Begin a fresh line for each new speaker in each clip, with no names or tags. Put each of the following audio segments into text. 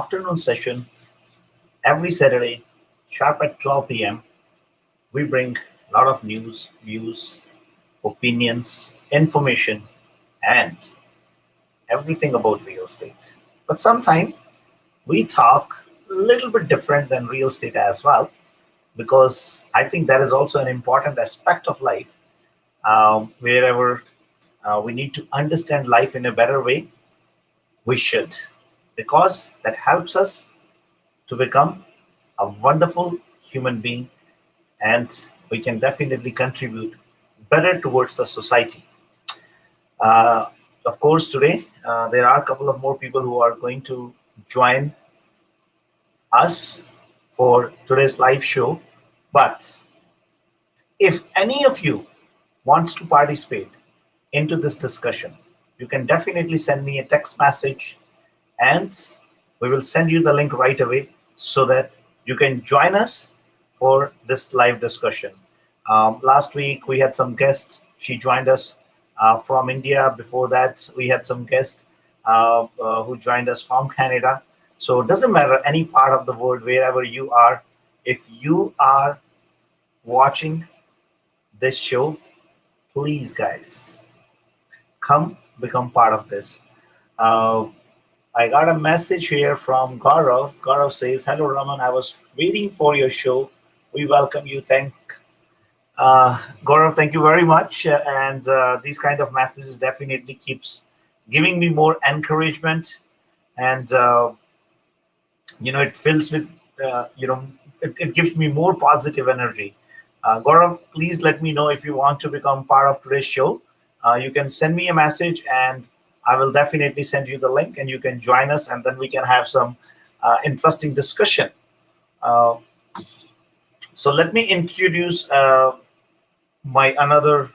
afternoon session every Saturday, sharp at 12 p.m. We bring a lot of news, views, opinions, information, and everything about real estate. But sometimes we talk a little bit different than real estate as well, because I think that is also an important aspect of life. Wherever we need to understand life in a better way, we should, because that helps us to become a wonderful human being, and we can definitely contribute better towards the society. Uh, of course, today there are a couple of more people who are going to join us for today's live show. But if any of you wants to participate into this discussion, you can definitely send me a text message and we will send you the link right away so that you can join us for this live discussion. Last week we had some guests. She joined us from India. Before that, we had some guests who joined us from Canada. So it doesn't matter any part of the world, wherever you are. If you are watching this show, please, guys, come become part of this. Uh, I got a message here from Gaurav. Gaurav says, "Hello, Raman. I was waiting for your show. We welcome you. Gaurav, thank you very much. And these kind of messages definitely keeps giving me more encouragement, and it fills with, it gives me more positive energy. Gaurav, please let me know if you want to become part of today's show. You can send me a message, and I will definitely send you the link, and you can join us, and then we can have some interesting discussion. Uh, so let me introduce my another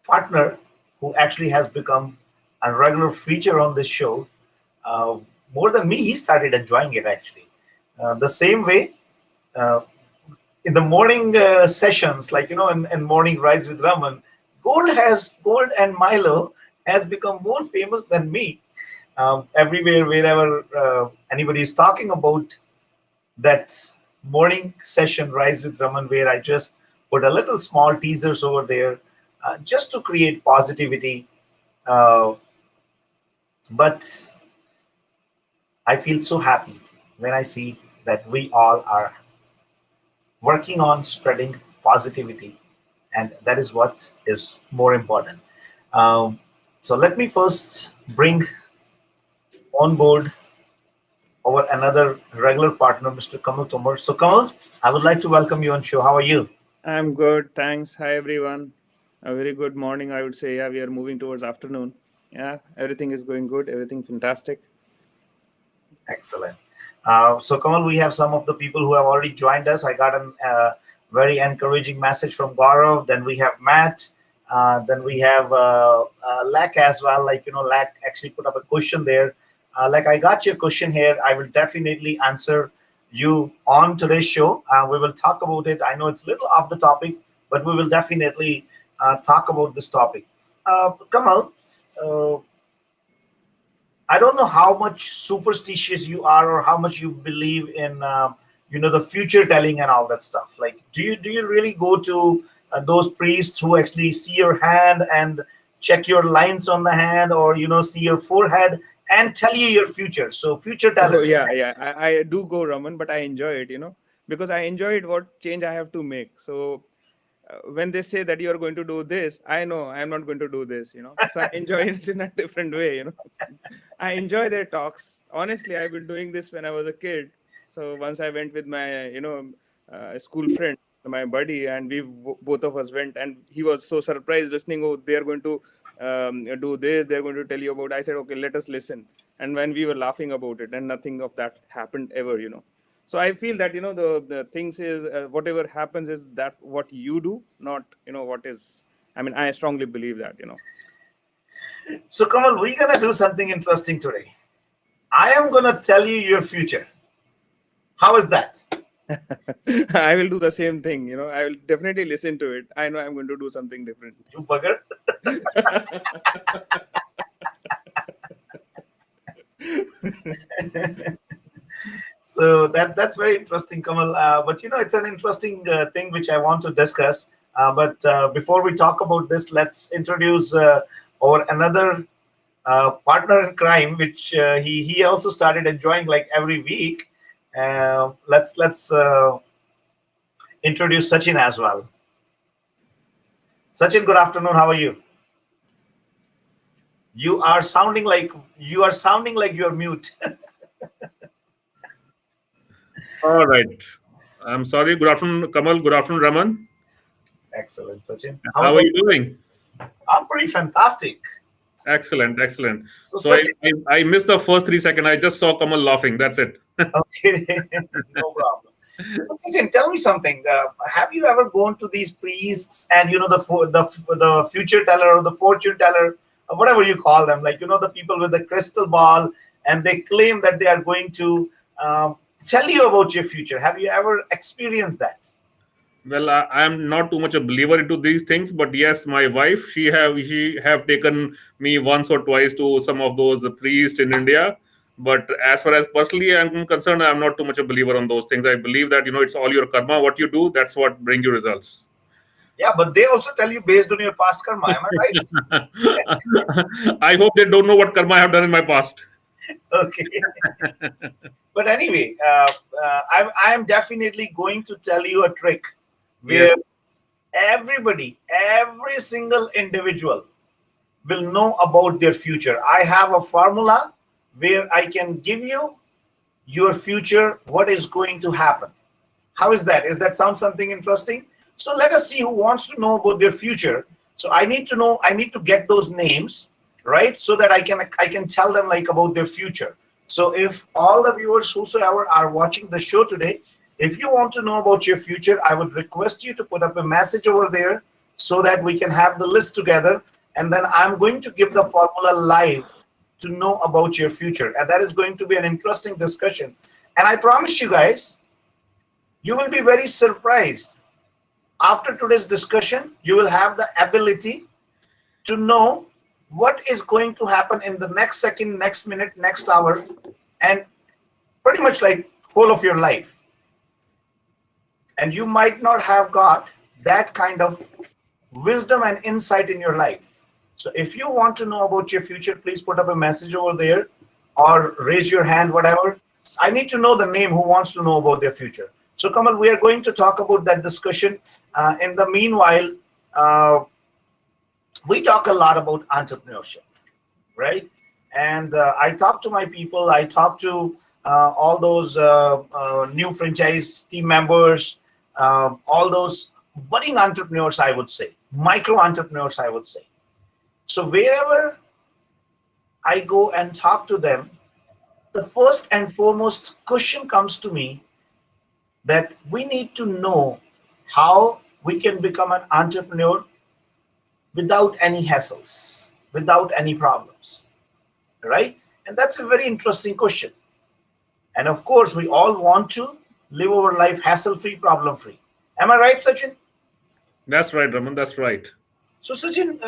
partner who actually has become a regular feature on this show. Uh, More than me, he started enjoying it actually. The same way, uh, in the morning sessions, like in morning rides with Raman, Gold and Milo has become more famous than me. Everywhere, wherever anybody is talking about that morning session rise with Raman, where I just put a little small teasers over there, just to create positivity. Uh, but I feel so happy when I see that we all are working on spreading positivity, and that is what is more important. Um, so let me first bring on board our another regular partner, Mr. Kamal Tomar. So Kamal, I would like to welcome you on show. How are you?
I'm good. Thanks. Hi, everyone. A very good morning, I would say. Yeah, we are moving towards afternoon. Yeah, everything is going good. Everything fantastic.
Excellent. So Kamal, we have some of the people who have already joined us. I got a very encouraging message from Gaurav. Then we have Matt. Then we have Lak as well. Lak actually put up a question there. I got your question here. I will definitely answer you on today's show. We will talk about it. I know it's a little off the topic, but we will definitely talk about this topic. Kamal, uh, I don't know how much superstitious you are or how much you believe in, the future telling and all that stuff. Like, do you really go to those priests who actually see your hand and check your lines on the hand, or see your forehead and tell you your future? So future
Oh,
telling.
yeah, yeah. I do go Raman, but I enjoy it, because I enjoy it what change I have to make. So when they say that you are going to do this, I know I'm not going to do this. So I enjoy it in a different way. I enjoy their talks. Honestly, I've been doing this when I was a kid. So once I went with my, school friend, my buddy, and both of us went, and he was so surprised listening. Oh, they are going to do this. They're going to tell you about. I said, okay, let us listen. And when we were laughing about it, and nothing of that happened ever. So I feel that the things is whatever happens is that what you do, not what is. I mean, I strongly believe that.
So Kamal, we're gonna do something interesting today. I am gonna tell you your future. How is that?
I will do the same thing. I will definitely listen to it. I know I'm going to do something different.
You bugger. So that's very interesting, Kamal. But it's an interesting thing which I want to discuss. But before we talk about this, let's introduce our another partner in crime, which he also started enjoying like every week. Let's introduce Sachin as well. Sachin, good afternoon. How are you? You are sounding like you're mute.
All right. I'm sorry. Good afternoon, Kamal. Good afternoon, Raman.
Excellent, Sachin.
How
How's
are
it?
you doing?
I'm pretty fantastic.
Excellent, excellent.
So,
So I,
Sachin,
I, I missed the first 3 seconds. I just saw Kamal laughing. That's it.
okay, no problem. So, Sachin, tell me something. Have you ever gone to these priests and the future teller or the fortune teller, or whatever you call them, like the people with the crystal ball, and they claim that they are going to tell you about your future? Have you ever experienced that?
Well, I'm not too much a believer into these things, but yes, my wife, she have taken me once or twice to some of those priests in India. But as far as personally I'm concerned, I'm not too much a believer on those things. I believe that it's all your karma. What you do, that's what bring you results.
Yeah, but they also tell you based on your past karma. Am I right?
I hope they don't know what karma I have done in my past.
Okay. But anyway, I am definitely going to tell you a trick
Yes.
where every single individual will know about their future. I have a formula where I can give you your future, what is going to happen. How is that? Is that sound something interesting? So let us see who wants to know about their future. So I need to know, I need to get those names, right? So that I can tell them like about their future. So if all the viewers whosoever are watching the show today, if you want to know about your future, I would request you to put up a message over there so that we can have the list together. And then I'm going to give the formula live to know about your future. And that is going to be an interesting discussion. And I promise you guys, you will be very surprised. After today's discussion, you will have the ability to know what is going to happen in the next second, next minute, next hour, and pretty much like whole of your life. And you might not have got that kind of wisdom and insight in your life. So if you want to know about your future, please put up a message over there or raise your hand, whatever. I need to know the name who wants to know about their future. So Kamal, we are going to talk about that discussion. In the meanwhile, we talk a lot about entrepreneurship, right? And I talk to my people. I talk to all those new franchise team members, all those budding entrepreneurs, I would say, micro entrepreneurs, I would say. So wherever I go and talk to them, the first and foremost question comes to me that we need to know how we can become an entrepreneur without any hassles, without any problems, right? And that's a very interesting question. And of course, we all want to live our life hassle-free, problem-free. Am I right, Sachin?
That's right, Raman. That's right.
So, Sachin,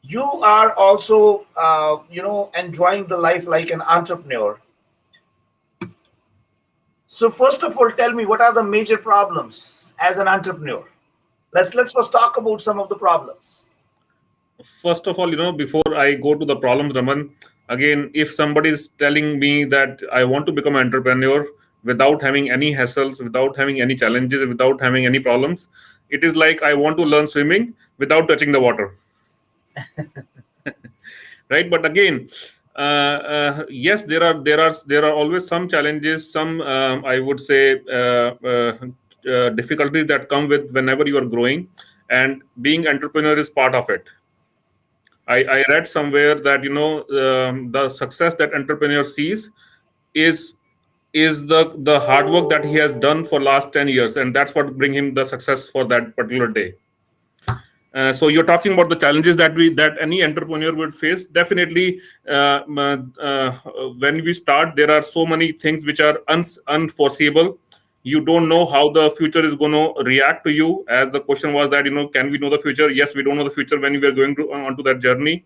you are also, enjoying the life like an entrepreneur. So, first of all, tell me what are the major problems as an entrepreneur? Let's first talk about some of the problems.
First of all, before I go to the problems, Raman, again, if somebody is telling me that I want to become an entrepreneur without having any hassles, without having any challenges, without having any problems, it is like I want to learn swimming without touching the water. Right? But again, yes, there are always some challenges, some I would say difficulties that come with whenever you are growing, and being entrepreneur is part of it. I read somewhere that the success that entrepreneur sees is the hard work that he has done for last 10 years, and that's what bring him the success for that particular day. So you're talking about the challenges that any entrepreneur would face. Definitely, when we start, there are so many things which are unforeseeable. You don't know how the future is going to react to you. As the question was that can we know the future? Yes, we don't know the future when we are going onto that journey.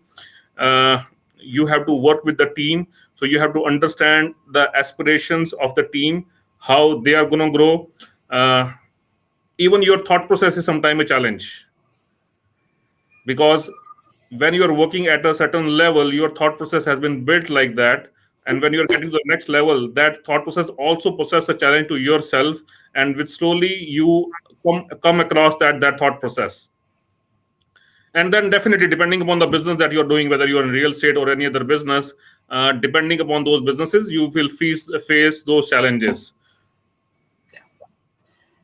Uh, you have to work with the team. So you have to understand the aspirations of the team, how they are going to grow. Even your thought process is sometimes a challenge, because when you are working at a certain level, your thought process has been built like that. And when you're getting to the next level, that thought process also poses a challenge to yourself, and with slowly you come across that thought process. And then definitely, depending upon the business that you're doing, whether you're in real estate or any other business, depending upon those businesses, you will face those challenges.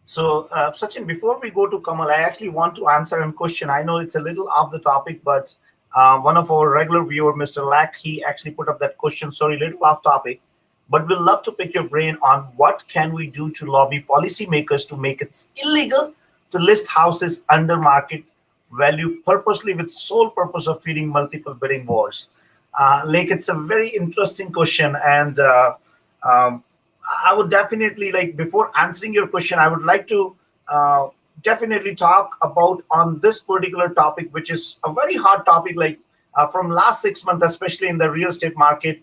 So, Sachin, before we go to Kamal, I actually want to answer a question. I know it's a little off the topic, but one of our regular viewer, Mr. Lack, he actually put up that question. Sorry, little off topic, but we'd love to pick your brain on what can we do to lobby policymakers to make it illegal to list houses under market value purposely with sole purpose of feeding multiple bidding wars. Like, it's a very interesting question, and I would definitely, like, before answering your question, I would like to definitely talk about on this particular topic, which is a very hot topic, like from last 6 months, especially in the real estate market.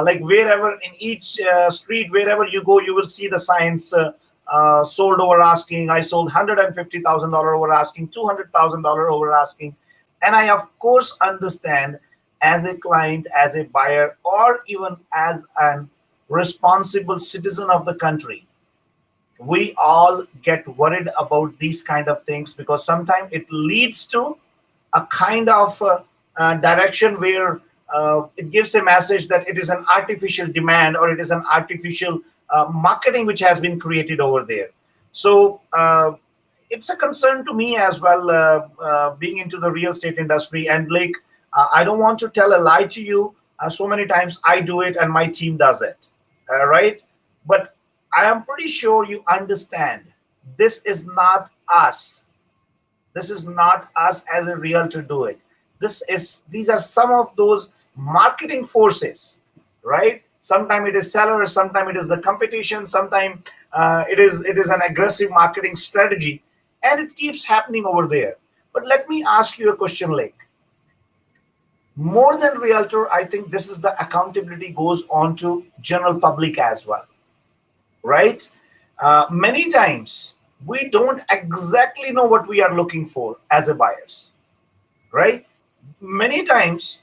Like, wherever in each street, wherever you go, you will see the signs, sold over asking. I sold $150,000 over asking, $200,000 over asking. And I, of course, understand as a client, as a buyer, or even as an responsible citizen of the country, we all get worried about these kind of things, because sometimes it leads to a kind of direction where it gives a message that it is an artificial demand, or it is an artificial marketing which has been created over there. So it's a concern to me as well, being into the real estate industry. And like, I don't want to tell a lie to you. So many times I do it and my team does it. Right? But I am pretty sure you understand this is not us. This is not us as a realtor do it. These are some of those marketing forces, right? Sometimes it is sellers, sometimes it is the competition, sometimes it is an aggressive marketing strategy, and it keeps happening over there. But let me ask you a question, Lake. More than realtor, I think this is the accountability goes on to general public as well, right? Many times we don't exactly know what we are looking for as a buyers, right? Many times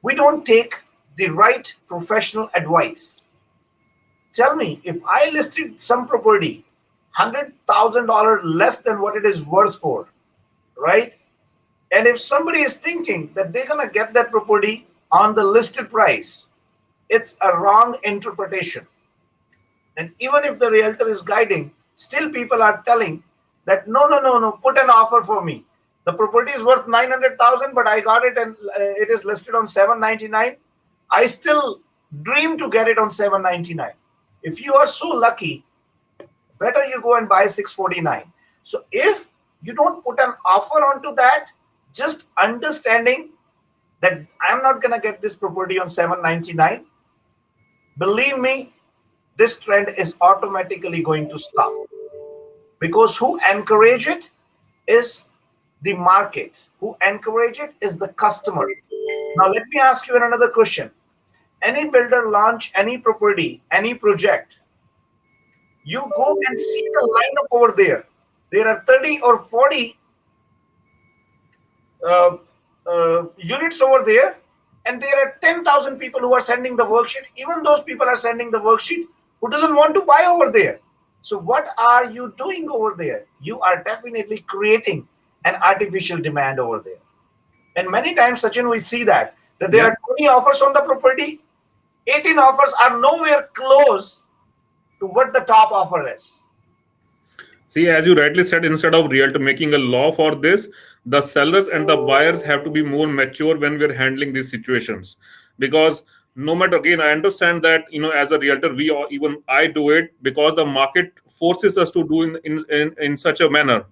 we don't take the right professional advice. Tell me, if I listed some property $100,000 less than what it is worth for, right? And if somebody is thinking that they're going to get that property on the listed price, it's a wrong interpretation. And even if the realtor is guiding, still people are telling that no, put an offer for me. The property is worth 900,000, but I got it and it is listed on 799. I still dream to get it on 799. If you are so lucky, better you go and buy 649. So if you don't put an offer onto that, just understanding that I'm not going to get this property on 799, believe me, this trend is automatically going to stop. Because who encourage it is the market. Who encourage it is the customer. Now, let me ask you another question. Any builder launch any property, any project, you go and see the lineup over there. There are 30 or 40 units over there, and there are 10,000 people who are sending the worksheet. Even those people are sending the worksheet who doesn't want to buy over there. So what are you doing over there? You are definitely creating an artificial demand over there. And many times, Sachin, we see that there are 20 offers on the property, 18 offers are nowhere close to what the top offer is.
See, as you rightly said, instead of realtor making a law for this, the sellers and the buyers have to be more mature when we're handling these situations. Because no matter, again, I understand that, as a realtor, even I do it because the market forces us to do in such a manner.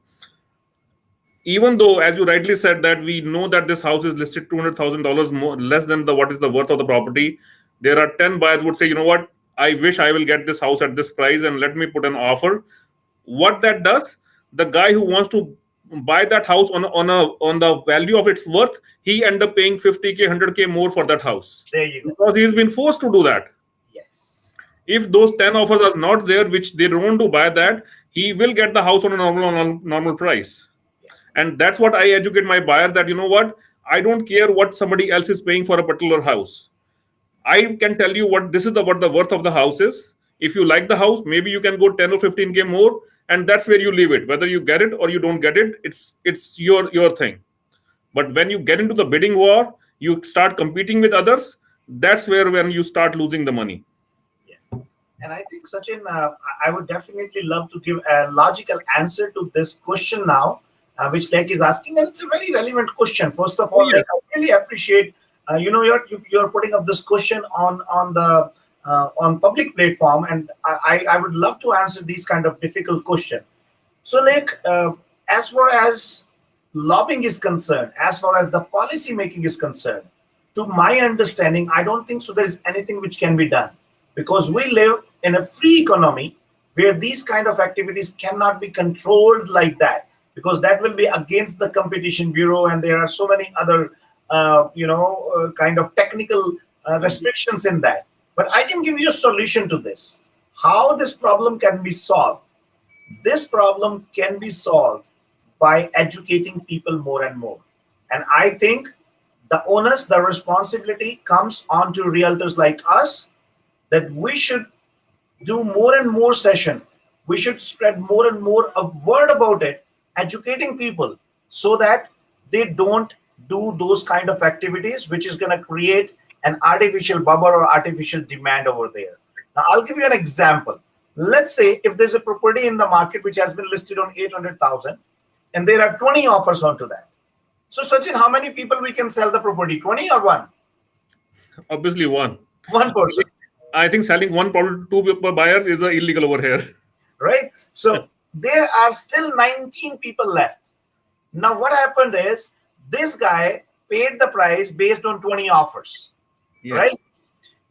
Even though, as you rightly said, that we know that this house is listed $200,000 more less than what is the worth of the property, there are 10 buyers would say, you know what, I wish I will get this house at this price and let me put an offer. What that does, the guy who wants to buy that house on the value of its worth, he end up paying 50K, 100K more for that house
There you go.
because he's been forced to do that.
Yes.
If those 10 offers are not there, which they don't want to buy that, he will get the house on a normal price.
Yes.
And that's what I educate my buyers, that you know what, I don't care what somebody else is paying for a particular house. I can tell you what what the worth of the house is. If you like the house, maybe you can go 10 or 15K more, and that's where you leave it. Whether you get it or you don't get it, it's your thing. But when you get into the bidding war, you start competing with others. That's where when you start losing the money.
Yeah. And I think, Sachin, I would definitely love to give a logical answer to this question now, which Lek is asking, and it's a very relevant question. First of all,
Oh, yeah.
Lek, I really appreciate you're putting up this question on the on public platform, and I would love to answer these kind of difficult question. So, Lek, as far as lobbying is concerned, as far as the policy making is concerned, to my understanding, I don't think so there is anything which can be done, because we live in a free economy where these kind of activities cannot be controlled like that, because that will be against the competition bureau, and there are so many other kind of technical restrictions in that. But I can give you a solution to this. How this problem can be solved? This problem can be solved by educating people more and more. And I think the onus, the responsibility comes onto realtors like us, that we should do more and more session. We should spread more and more a word about it, educating people so that they don't do those kind of activities, which is going to create an artificial bubble or artificial demand over there. Now, I'll give you an example. Let's say if there's a property in the market which has been listed on 800,000, and there are 20 offers onto that. So, Sachin, how many people we can sell the property? 20 or one?
Obviously, one.
One person.
I think selling one property to two buyers is illegal over here.
Right? So there are still 19 people left. Now, what happened is this guy paid the price based on 20 offers.
Yes.
Right?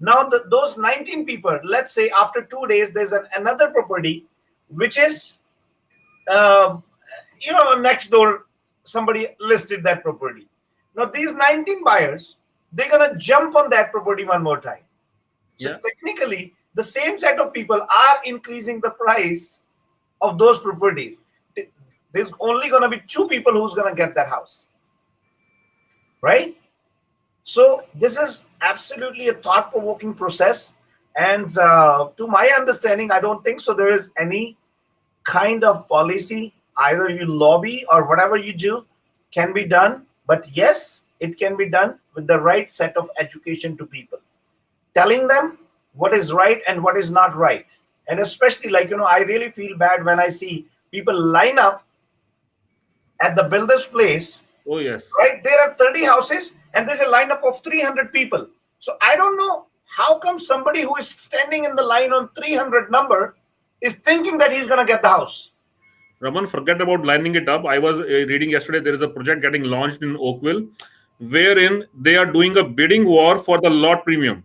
Now, those 19 people, let's say after 2 days, there's another property which is, next door, somebody listed that property. Now, these 19 buyers, they're going to jump on that property one more time. So
Yeah.
technically, the same set of people are increasing the price of those properties. There's only going to be 2 people who's going to get that house. Right? So this is absolutely a thought-provoking process. And to my understanding, I don't think so there is any kind of policy, either you lobby or whatever you do can be done. But yes, it can be done with the right set of education to people, telling them what is right and what is not right. And especially, I really feel bad when I see people line up at the builder's place.
Oh, yes.
Right? There are 30 houses and there's a lineup of 300 people. So I don't know how come somebody who is standing in the line on 300 number is thinking that he's going to get the house.
Raman, forget about lining it up. I was reading yesterday, there is a project getting launched in Oakville wherein they are doing a bidding war for the lot premium.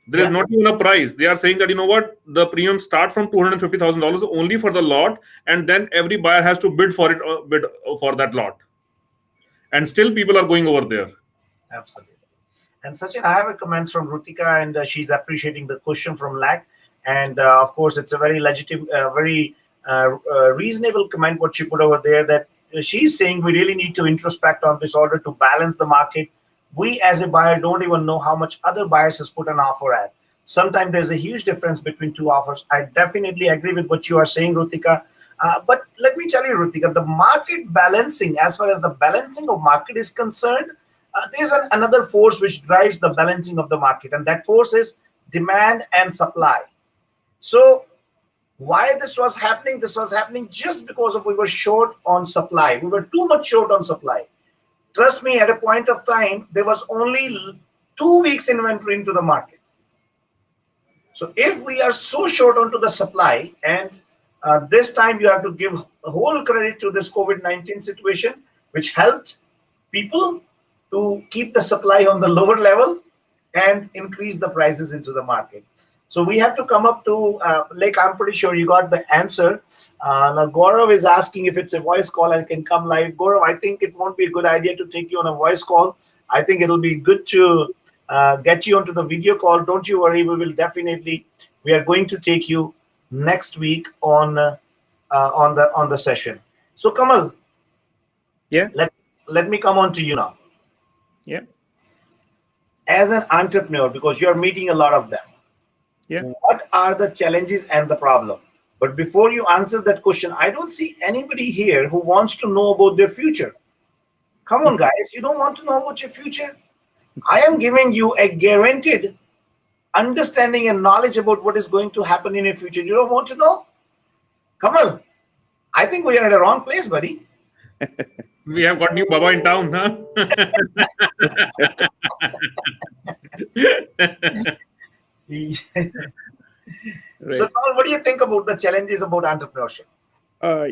There is not even a price. They are saying that, you know what, the premium starts from $250,000 only for the lot, and then every buyer has to bid for it, bid for that lot. And still people are going over there.
Absolutely. And Sachin, I have a comment from Rutika, and she's appreciating the question from Lack. And of course, it's a very legitimate, very reasonable comment what she put over there, that she's saying we really need to introspect on this order to balance the market. We as a buyer don't even know how much other buyers has put an offer at. Sometimes there's a huge difference between 2 offers. I definitely agree with what you are saying, Rutika. But let me tell you, Rutika, the market balancing, as far as the balancing of market is concerned, there's another force which drives the balancing of the market, and that force is demand and supply. So why this was happening? This was happening just because we were short on supply. We were too much short on supply. Trust me, at a point of time, there was only 2 weeks inventory into the market. So if we are so short onto the supply, and this time you have to give whole credit to this COVID-19 situation, which helped people to keep the supply on the lower level and increase the prices into the market. So we have to come up to, like, I'm pretty sure you got the answer. Now, Gaurav is asking if it's a voice call and can come live. Gaurav, I think it won't be a good idea to take you on a voice call. I think it'll be good to get you onto the video call. Don't you worry. We are going to take you next week on the session. So, Kamal,
Yeah.
let me come on to you now.
Yeah.
As an entrepreneur, because you're meeting a lot of them,
Yeah.
what are the challenges and the problem? But before you answer that question, I don't see anybody here who wants to know about their future. Come on, guys, you don't want to know about your future? I am giving you a guaranteed understanding and knowledge about what is going to happen in your future. You don't want to know? Kamal, I think we are at the wrong place, buddy.
We have got new Baba in town, huh?
So, Kamal, what do you think about the challenges about entrepreneurship?
There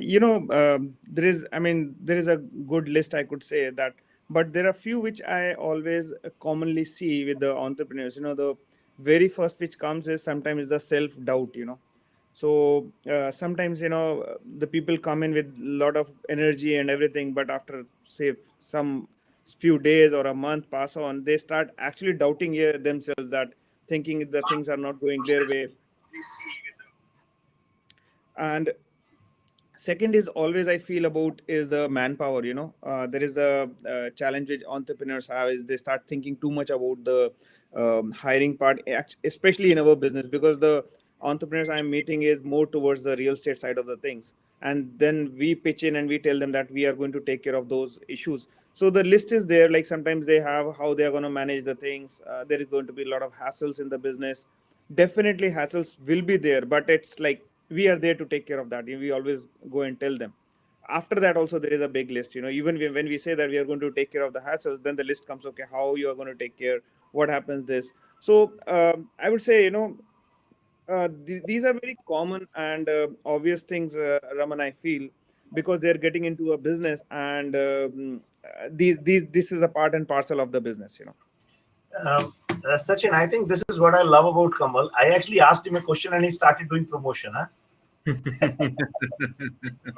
is a good list, I could say that, but there are few which I always commonly see with the entrepreneurs. The very first which comes is sometimes the self-doubt. So sometimes the people come in with a lot of energy and everything, but after say some few days or a month pass on, they start actually doubting themselves, that thinking the things are not going their way. And second is always I feel about is the manpower. There is a challenge which entrepreneurs have, is they start thinking too much about the hiring part, especially in our business, because the entrepreneurs I'm meeting is more towards the real estate side of the things, and then we pitch in and we tell them that we are going to take care of those issues. So the list is there, like sometimes they have how they are going to manage the things. There is going to be a lot of hassles in the business. Definitely hassles will be there, but it's like we are there to take care of that. We always go and tell them. After that also there is a big list. Even when we say that we are going to take care of the hassles, then the list comes, okay, how you are going to take care, what happens this. So I would say these are very common and obvious things, Raman, I feel, because they're getting into a business, and this is a part and parcel of the business.
Sachin, I think this is what I love about Kamal. I actually asked him a question and he started doing promotion. Huh?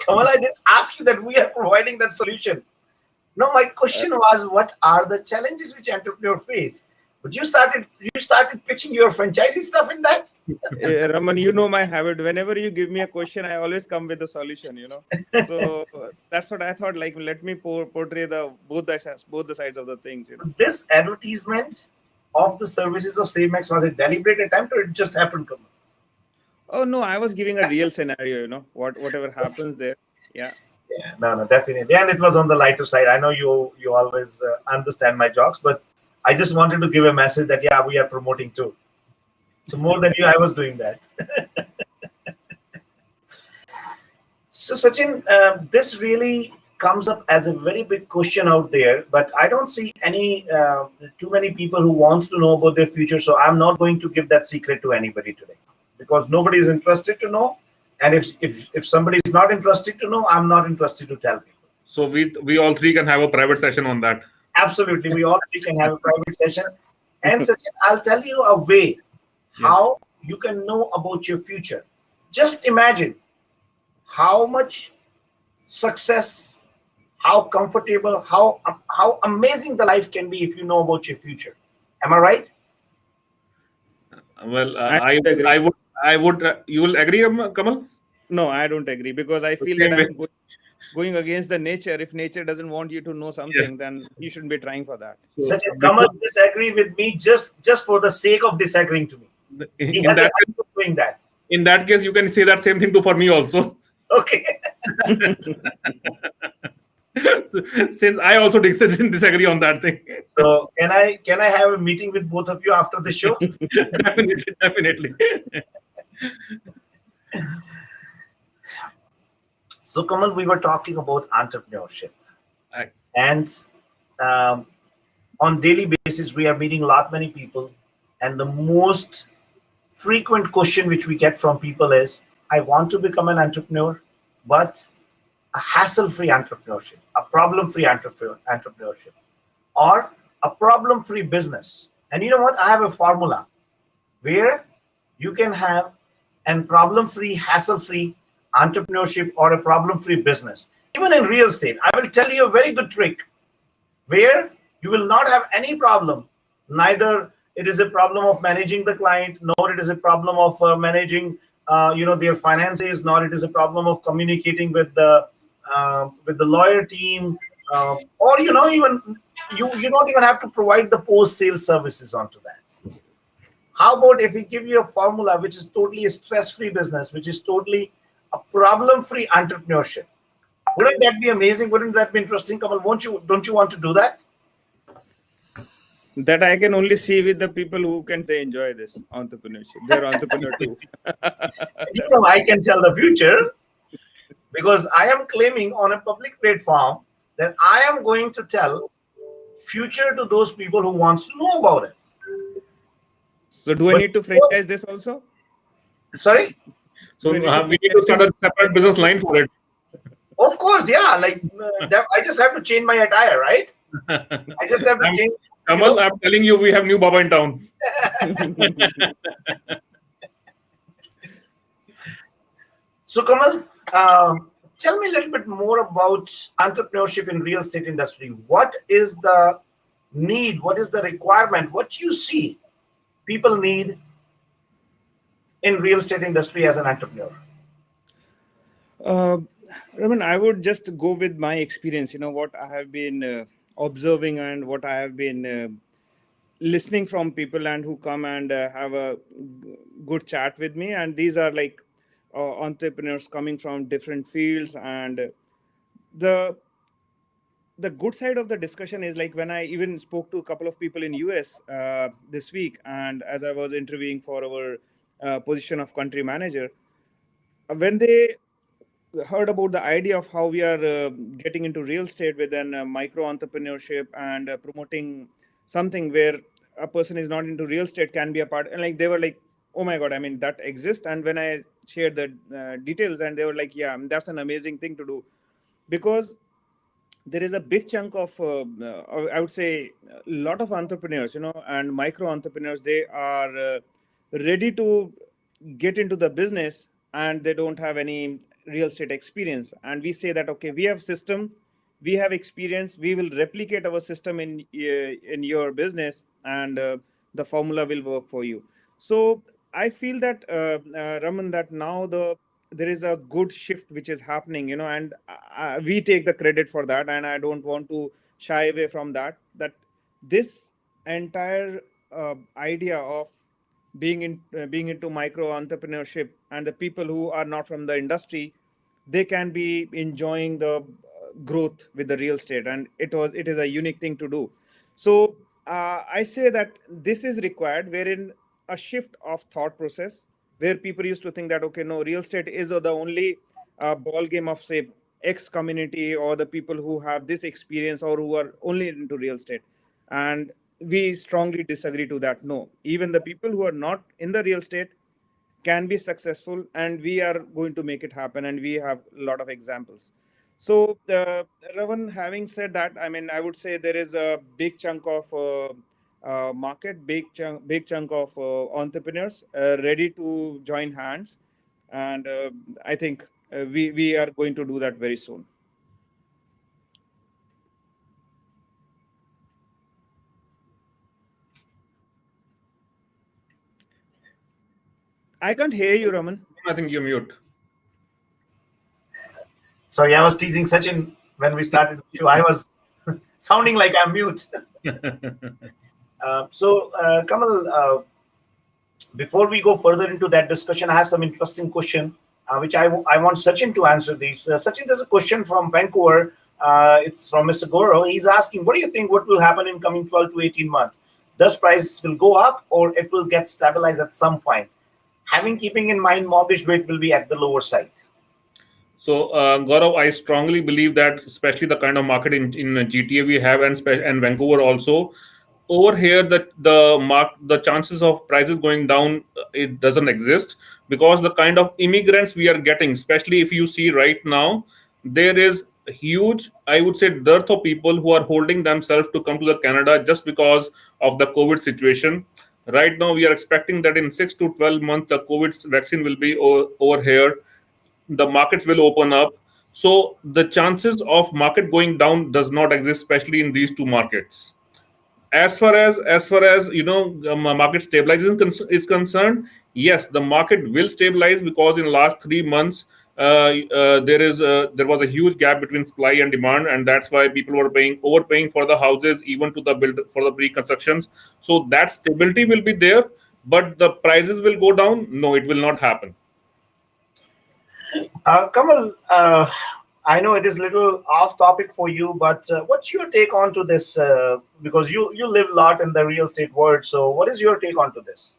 Kamal, I didn't ask you that we are providing that solution. No, my question was, what are the challenges which entrepreneurs face? But you started pitching your franchisee stuff in that.
Raman, my habit. Whenever you give me a question, I always come with a solution. So that's what I thought. Like, let me portray both the sides of the things.
So this advertisement of the services of SaveMax, was a deliberate attempt, or it just happened, Kamal?
Oh no, I was giving a real scenario. Whatever happens there. Yeah.
Yeah, no, definitely, and it was on the lighter side. I know you always understand my jokes, but I just wanted to give a message that we are promoting too. So more than you, I was doing that. So Sachin, this really comes up as a very big question out there, but I don't see too many people who wants to know about their future. So I'm not going to give that secret to anybody today, because nobody is interested to know. And if somebody is not interested to know, I'm not interested to tell people.
So we all three can have a private session on that.
Absolutely, we all three can have a private session. And Sachin, I'll tell you a way how you can know about your future. Just imagine how much success, how comfortable, how amazing the life can be if you know about your future. Am I right?
Well,
I agree.
I would. You will agree, Kamal?
No, I don't agree, because I feel that I'm going against the nature. If nature doesn't want you to know something, then you shouldn't be trying for that.
So,
Sachin, Kamal disagree with me just for the sake of disagreeing to me. He has a habit of doing that.
In that case, you can say that same thing for me also.
Okay.
Since I also disagree on that thing.
So can I have a meeting with both of you after the show?
Definitely.
So Kamal, we were talking about entrepreneurship, and on daily basis we are meeting many people, and the most frequent question which we get from people is, I want to become an entrepreneur, but a hassle-free entrepreneurship, a problem-free entrepreneurship, or a problem-free business. And you know what? I have a formula where you can have a problem-free, hassle-free entrepreneurship or a problem-free business. Even in real estate, I will tell you a very good trick where you will not have any problem. Neither it is a problem of managing the client, nor it is a problem of managing, their finances, nor it is a problem of communicating with the lawyer team, or even you don't even have to provide the post sale services onto that. How about if we give you a formula which is totally a stress-free business, which is totally a problem-free entrepreneurship? Wouldn't that be amazing? Wouldn't that be interesting, Kamal? Don't you want to do that?
That I can only see with the people who can they enjoy this entrepreneurship. They're entrepreneur too.
I can tell the future because I am claiming on a public platform that I am going to tell future to those people who wants to know about it.
So do I need to franchise this also?
Sorry?
So we need to start a separate business line for it.
Of course, yeah. Like I just have to change my attire, right? I just have to change.
Kamal, I'm telling you, we have new Baba in town.
So, Kamal, tell me a little bit more about entrepreneurship in real estate industry. What is the need? What is the requirement? What you see people need in real estate industry as an entrepreneur?
Raman, I would just go with my experience, what I have been observing and what I have been listening from people and who come and have a good chat with me. And these are like entrepreneurs coming from different fields. And the good side of the discussion is like when I even spoke to a couple of people in US this week, and as I was interviewing for our position of country manager, when they heard about the idea of how we are getting into real estate within micro entrepreneurship and promoting something where a person is not into real estate can be a part, and like they were like, oh my god, I mean that exists. And when I shared the details, and they were like, yeah, that's an amazing thing to do, because there is a big chunk of I would say a lot of entrepreneurs, and micro entrepreneurs, they are ready to get into the business and they don't have any real estate experience. And we say that, okay, we have system, we have experience, we will replicate our system in your business, and the formula will work for you. So I feel that Raman, that now there is a good shift which is happening, and we take the credit for that, and I don't want to shy away from that this entire idea of being into micro entrepreneurship, and the people who are not from the industry, they can be enjoying the growth with the real estate, and it is a unique thing to do. So I say that this is required, wherein a shift of thought process, where people used to think that, okay, no, real estate is the only ball game of, say, X community, or the people who have this experience or who are only into real estate. And we strongly disagree to that. No, even the people who are not in the real estate can be successful, and we are going to make it happen, and we have a lot of examples. So Ravan, having said that, I mean, I would say there is a big chunk of market, big chunk of entrepreneurs ready to join hands, and I think we are going to do that very soon. I can't hear you, Raman.
I think you're mute.
Sorry, I was teasing Sachin when we started the show. I was sounding like I'm mute. Kamal, before we go further into that discussion, I have some interesting question, which I want Sachin to answer these. Sachin, there's a question from Vancouver. It's from Mr. Goro. He's asking, what do you think, what will happen in coming 12 to 18 months? Does prices will go up, or it will get stabilized at some point? Keeping in mind mortgage rate will be at the lower side.
So, Gaurav, I strongly believe that, especially the kind of market in GTA we have, and Vancouver also, over here, that the chances of prices going down, it doesn't exist, because the kind of immigrants we are getting, especially if you see right now, there is a huge, I would say, dearth of people who are holding themselves to come to the Canada just because of the COVID situation. Right now, we are expecting that in 6 to 12 months, the COVID vaccine will be over here. The markets will open up. So the chances of market going down does not exist, especially in these two markets. As far as market stabilization is concerned, yes, the market will stabilize, because in last 3 months there was a huge gap between supply and demand, and that's why people were overpaying for the houses, even to the build for the pre-constructions. So that stability will be there, but the prices will go down. No, it will not happen.
Kamal, I know it is a little off topic for you, but what's your take on to this? Because you live a lot in the real estate world, so what is your take on to this?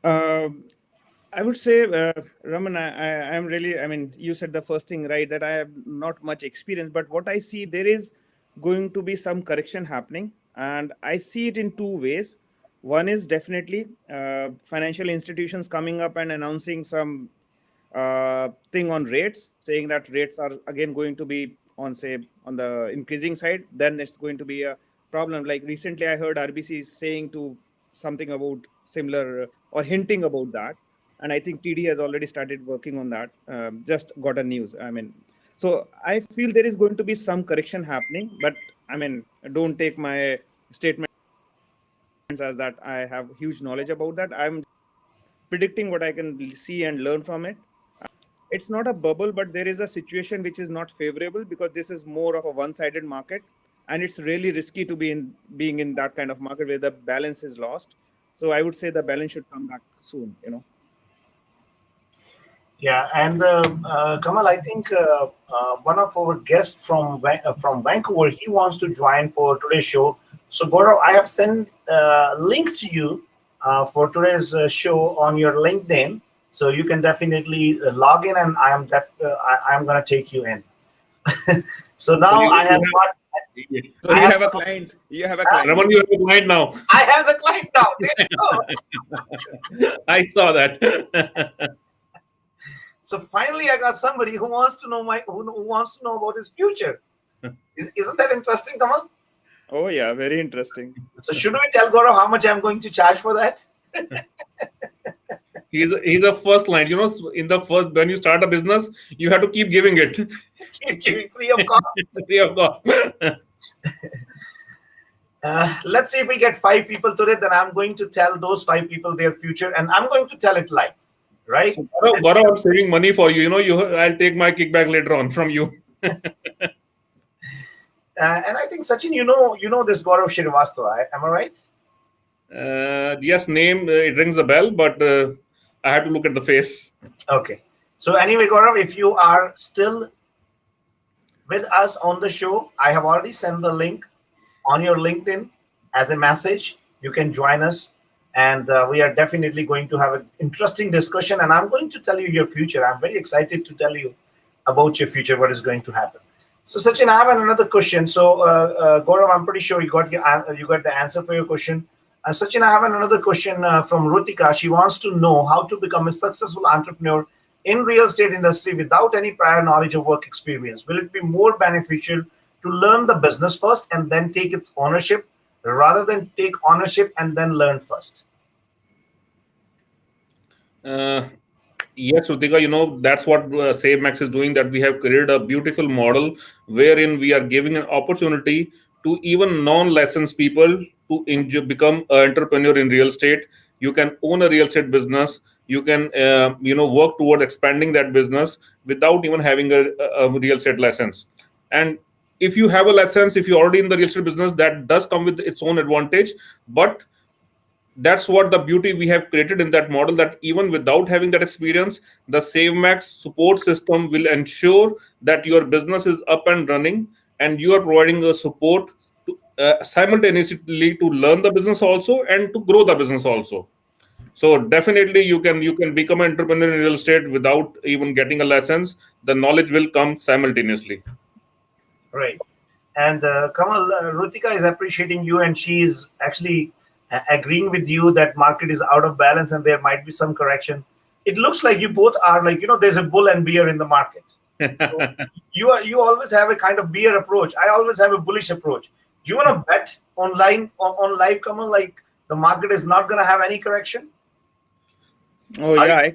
Um I would say, Raman, I am really, I mean, you said the first thing, right, that I have not much experience, but what I see, there is going to be some correction happening. And I see it in two ways. One is definitely financial institutions coming up and announcing some thing on rates, saying that rates are again going to be on, say, on the increasing side. Then it's going to be a problem. Like recently, I heard RBC is saying to something about similar or hinting about that, and I think TD has already started working on that. Just got a news. I mean, so I feel there is going to be some correction happening, but I mean, don't take my statements as that I have huge knowledge about that. I'm predicting what I can see and learn from it. It's not a bubble, but there is a situation which is not favorable, because this is more of a one-sided market, and it's really risky to be in being in that kind of market where the balance is lost. So I would say the balance should come back soon.
Yeah, and Kamal, I think one of our guests from Vancouver, he wants to join for today's show. So Gaurav, I have sent a link to you for today's show on your LinkedIn, so you can definitely log in, and I am gonna take you in. So
So
now I have
you
got.
So
I
you
have
have a client. You have a client.
Raman, you have a point now.
I have the client now. There you go.
I saw that.
So finally, I got somebody who wants to know who wants to know about his future. Isn't that interesting, Kamal?
Oh yeah, very interesting.
So should we tell Gaurav how much I'm going to charge for that?
He's a first client. In the first, when you start a business, you have to keep giving it
Keep giving free of cost.
free of cost.
Let's see if we get 5 people today. Then I'm going to tell those 5 people their future, and I'm going to tell it live, right?
So, Gaurav, I'm saving money for you. I'll take my kickback later on from you.
And I think Sachin, you know this Gaurav Shrivastava. Am I right?
Yes, name it rings a bell, but I have to look at the face.
Okay. So anyway, Gaurav, if you are still with us on the show, I have already sent the link on your LinkedIn as a message. You can join us, and we are definitely going to have an interesting discussion. And I'm going to tell you your future. I'm very excited to tell you about your future, what is going to happen. So Sachin, I have another question. So Gaurav, I'm pretty sure you got the answer for your question. Sachin, I have another question from Rutika. She wants to know how to become a successful entrepreneur in real estate industry without any prior knowledge or work experience. Will it be more beneficial to learn the business first and then take its ownership, rather than take ownership and then learn first?
Yes, Rutika, that's what SaveMax is doing, that we have created a beautiful model wherein we are giving an opportunity to even non-licensed people to become an entrepreneur in real estate. You can own a real estate business. You can, work toward expanding that business without even having a real estate license. And if you have a license, if you're already in the real estate business, that does come with its own advantage. But that's what the beauty we have created in that model, that even without having that experience, the SaveMax support system will ensure that your business is up and running, and you are providing a support to, simultaneously, to learn the business also and to grow the business also. So definitely you can become an entrepreneur in real estate without even getting a license. The knowledge will come simultaneously.
Right. And Kamal, Rutika is appreciating you, and she is actually agreeing with you that market is out of balance and there might be some correction. It looks like you both are like, there's a bull and bear in the market. So you always have a kind of bear approach. I always have a bullish approach. Do you want to bet on live, Kamal, like the market is not going to have any correction?
Oh yeah, I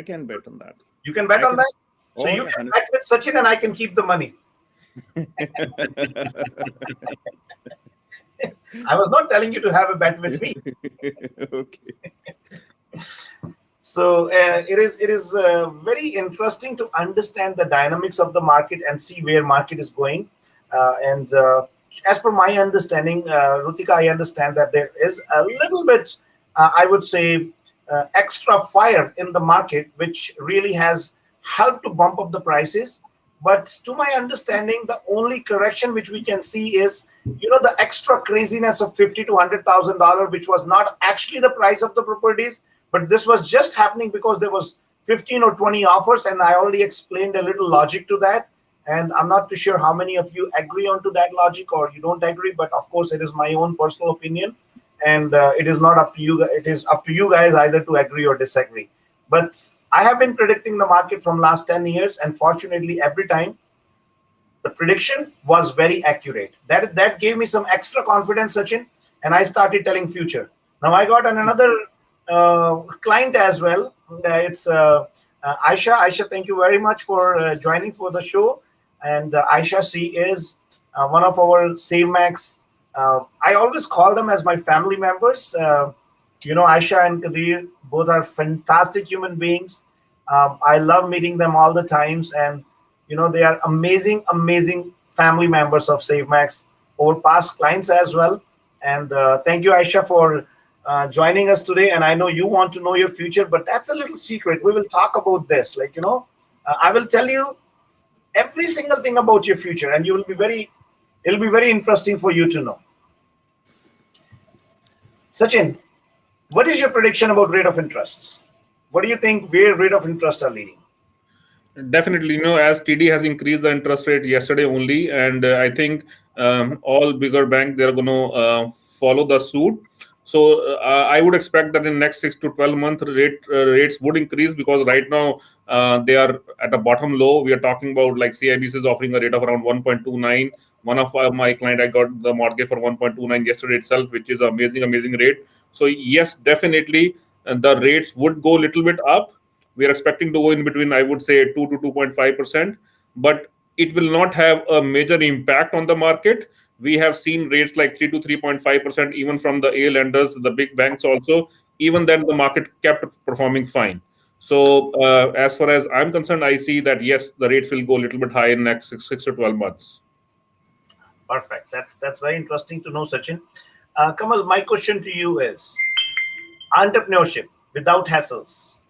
can bet on that.
You can bet
I
on
can.
that? So
Oh
you
yeah,
can bet with Sachin and I can keep the money.
100%.
I was not telling you to have a bet with me.
Okay.
So it is very interesting to understand the dynamics of the market and see where market is going. And as per my understanding, Rutika, I understand that there is a little bit, I would say, extra fire in the market, which really has helped to bump up the prices. But to my understanding, the only correction which we can see is, the extra craziness of 50 to $100,000, which was not actually the price of the properties, but this was just happening because there was 15 or 20 offers, and I already explained a little logic to that. And I'm not too sure how many of you agree on to that logic or you don't agree, but of course it is my own personal opinion, and it is not up to you. It is up to you guys either to agree or disagree. But I have been predicting the market from last 10 years, and fortunately, every time the prediction was very accurate. That gave me some extra confidence, Sachin, and I started telling future. Now I got another client as well. It's Aisha. Aisha, thank you very much for joining for the show. And Aisha, she is one of our SaveMax. I always call them as my family members. Aisha and Kadir both are fantastic human beings. I love meeting them all the times, and they are amazing, amazing family members of SaveMax, or past clients as well. And thank you, Aisha, for joining us today. And I know you want to know your future, but that's a little secret. We will talk about this. I will tell you every single thing about your future, and it'll be very interesting for you to know. Sachin, what is your prediction about rate of interests? What do you think where rate of interest are leading?
Definitely, as TD has increased the interest rate yesterday only, and I think all bigger banks, they're going to follow the suit. So I would expect that in next 6 to 12 months, rates would increase, because right now they are at a bottom low. We are talking about like CIBC is offering a rate of around 1.29. One of my client, I got the mortgage for 1.29 yesterday itself, which is amazing, amazing rate. So yes, definitely the rates would go a little bit up. We are expecting to go in between, I would say, 2 to 2.5%, but it will not have a major impact on the market. We have seen rates like 3 to 3.5%, even from the A lenders, the big banks also. Even then, the market kept performing fine. So, as far as I'm concerned, I see that yes, the rates will go a little bit higher in next 6 to 12 months.
Perfect. That's very interesting to know, Sachin. Kamal, my question to you is entrepreneurship without hassles.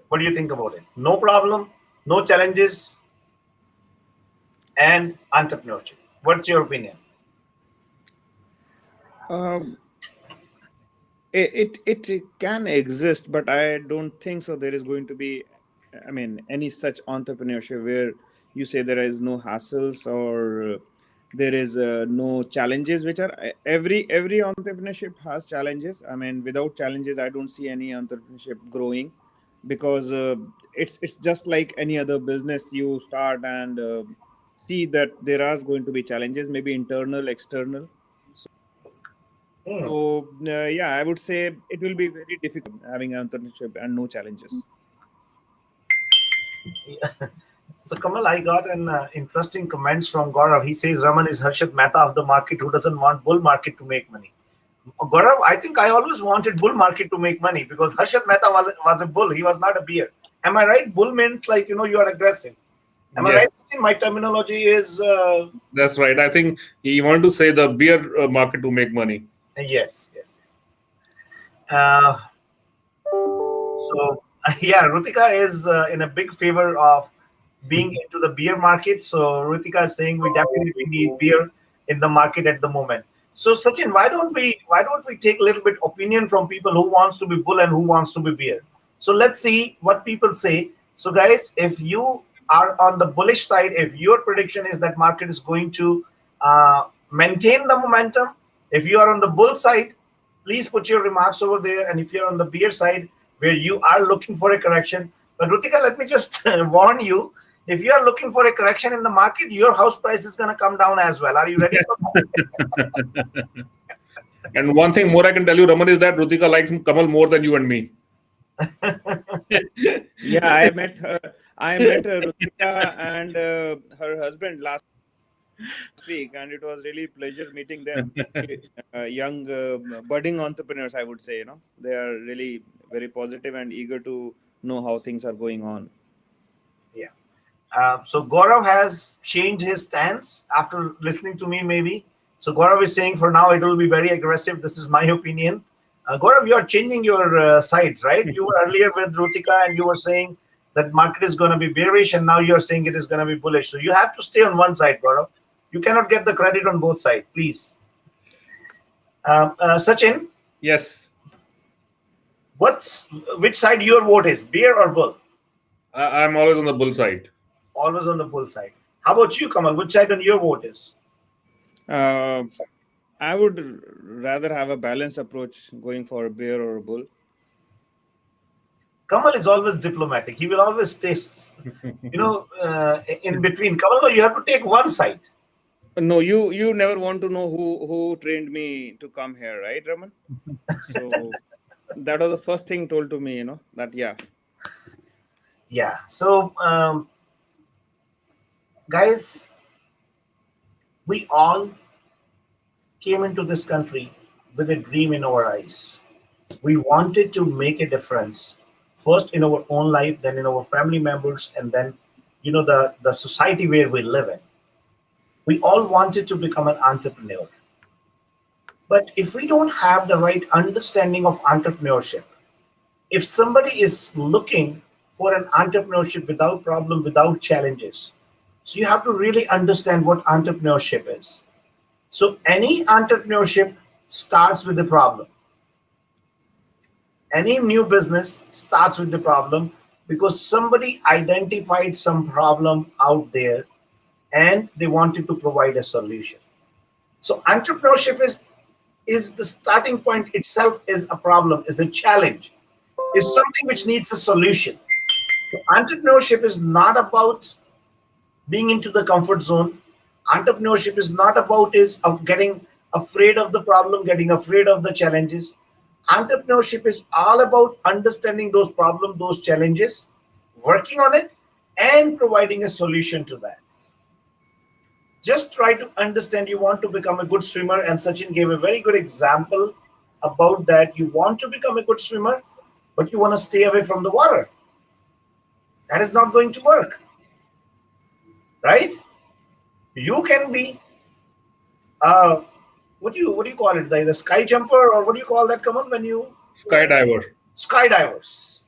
What do you think about it? No problem, no challenges, and entrepreneurship. What's your opinion?
Um, it can exist, but I don't think so. There is going to be, I mean, any such entrepreneurship where you say there is no hassles, or there is no challenges. Which are every entrepreneurship has challenges. I mean, without challenges, I don't see any entrepreneurship growing, because it's just like any other business. You start and see that there are going to be challenges, maybe internal, external.
Hmm.
So yeah, I would say it will be very difficult having an internship and no challenges.
So, Kamal, I got an interesting comments from Gaurav. He says Ramanis Harshad Mehta of the market, who doesn't want bull market to make money. Gaurav, I think I always wanted bull market to make money, because Harshad Mehta was a bull. He was not a bear. Am I right? Bull means like, you are aggressive. Am I
Yes,
right, Sachin? My terminology is
that's right. I think you want to say the beer market to make money.
yes, yes, yes. Uh, So yeah, Rutika is in a big favor of being into the beer market. So Rutika is saying we definitely need beer in the market at the moment. So Sachin, why don't we take a little bit opinion from people who wants to be bull and who wants to be beer? So let's see what people say. So guys, if you are on the bullish side, if your prediction is that market is going to maintain the momentum, if you are on the bull side, please put your remarks over there. And if you're on the beer side, where you are looking for a correction, but Rutika, let me just warn you: if you are looking for a correction in the market, your house price is going to come down as well. Are you ready for that?
And one thing more I can tell you, Raman, is that Rutika likes Kamal more than you and me.
Yeah, I met her. I met Rutika and her husband last week, and it was really pleasure meeting them. Young budding entrepreneurs, I would say. They are really very positive and eager to know how things are going on.
Yeah. So Gaurav has changed his stance after listening to me, maybe. So Gaurav is saying for now it will be very aggressive. This is my opinion. Gaurav, you are changing your sides, right? You were earlier with Rutika and you were saying that market is going to be bearish, and now you're saying it is going to be bullish. So you have to stay on one side, Gaurav. You cannot get the credit on both sides, please. Sachin,
Yes,
which side your vote is, bear or bull?
I'm always on the bull side.
Always on the bull side. How about you, Kamal? Which side on your vote is?
Uh, I would rather have a balanced approach going for a bear or a bull.
Kamal is always diplomatic. He will always stay, in between. Kamal, no, you have to take one side.
No, you never want to know who trained me to come here, right, Raman? So that was the first thing told to me, that
Yeah. So, guys, we all came into this country with a dream in our eyes. We wanted to make a difference, first in our own life, then in our family members, and then, the society where we live in. We all wanted to become an entrepreneur. But if we don't have the right understanding of entrepreneurship, if somebody is looking for an entrepreneurship without problem, without challenges, so you have to really understand what entrepreneurship is. So any entrepreneurship starts with a problem. Any new business starts with the problem because somebody identified some problem out there and they wanted to provide a solution. So entrepreneurship is the starting point itself, is a problem, is a challenge, is something which needs a solution. So entrepreneurship is not about being into the comfort zone. Entrepreneurship is not about is of getting afraid of the problem, getting afraid of the challenges. Entrepreneurship is all about understanding those problems, those challenges, working on it, and providing a solution to that. Just try to understand, you want to become a good swimmer, and Sachin gave a very good example about that. You want to become a good swimmer, but you want to stay away from the water. That is not going to work, right? You can be what do you call it, the sky jumper, or what do you call that, Kamal, when you
Skydiver.
skydivers,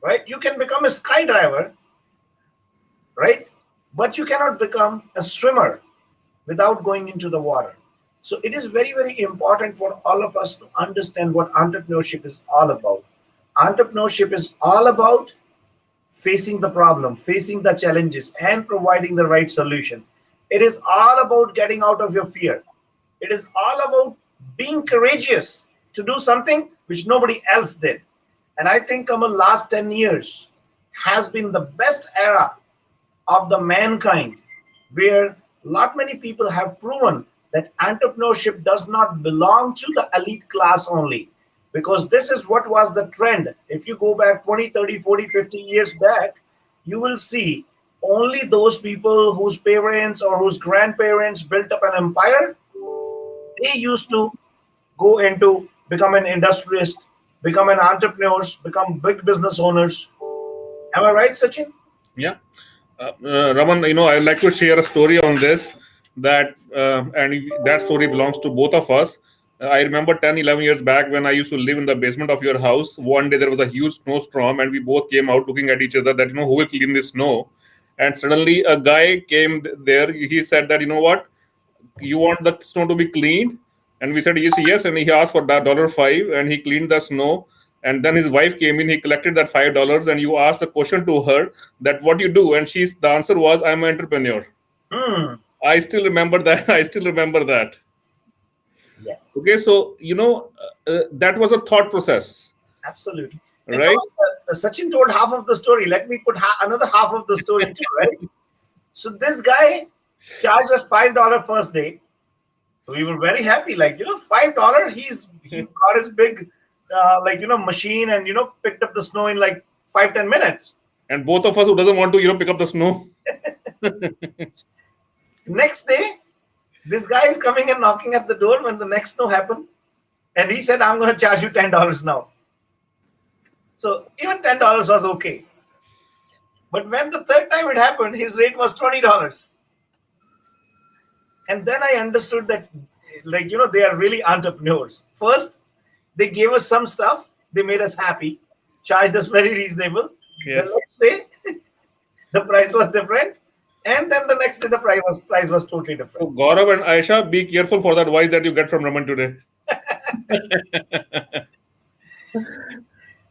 right? You can become a skydiver, right? But you cannot become a swimmer without going into the water. So it is very, very important for all of us to understand what entrepreneurship is all about. Entrepreneurship is all about facing the problem, facing the challenges, and providing the right solution. It is all about getting out of your fear. It is all about being courageous to do something which nobody else did. And I think the last 10 years has been the best era of the mankind, where lot many people have proven that entrepreneurship does not belong to the elite class only, because this is what was the trend. If you go back 20, 30, 40, 50 years back, you will see only those people whose parents or whose grandparents built up an empire, they used to go into become an industrialist, become an entrepreneurs, become big business owners. Am I right, Sachin?
Yeah. Raman, I'd like to share a story on this, and that story belongs to both of us. I remember 10, 11 years back when I used to live in the basement of your house. One day there was a huge snowstorm, and we both came out looking at each other that, who will clean this snow? And suddenly a guy came there. He said that, what? You want the snow to be cleaned? And we said, yes, yes. And he asked for that $5, and he cleaned the snow. And then his wife came in, he collected that $5, and you asked a question to her that what you do, and the answer was, I'm an entrepreneur. I still remember that. I still remember that.
Yes.
Okay, so that was a thought process.
Absolutely.
Right.
Sachin told half of the story. Let me put another half of the story too, right? So this guy charged us $5 first day, We were very happy. Like, $5. He got his big, machine and picked up the snow in like 5-10 minutes.
And both of us who doesn't want to, pick up the snow.
Next day, this guy is coming and knocking at the door when the next snow happened, and he said, "I'm going to charge you $10 now." So even $10 was okay. But when the third time it happened, his rate was $20. And then I understood that, they are really entrepreneurs. First, they gave us some stuff. They made us happy, charged us very reasonable.
Yes.
The next day, the price was different. And then the next day, the price was totally
So
different.
Gaurav and Aisha, be careful for that advice that you get from Raman today.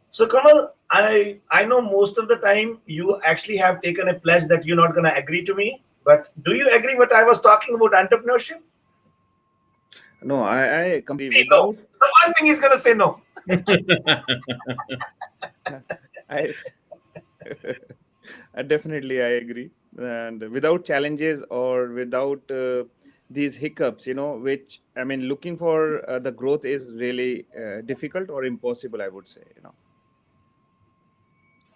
So Kamal, I know most of the time you actually have taken a pledge that you're not going to agree to me. But do you agree what I was talking about entrepreneurship?
No, I completely
Say no.
without
The first thing he's going to say no.
I definitely I agree. And without challenges or without these hiccups, which I mean, looking for the growth is really difficult or impossible, I would say.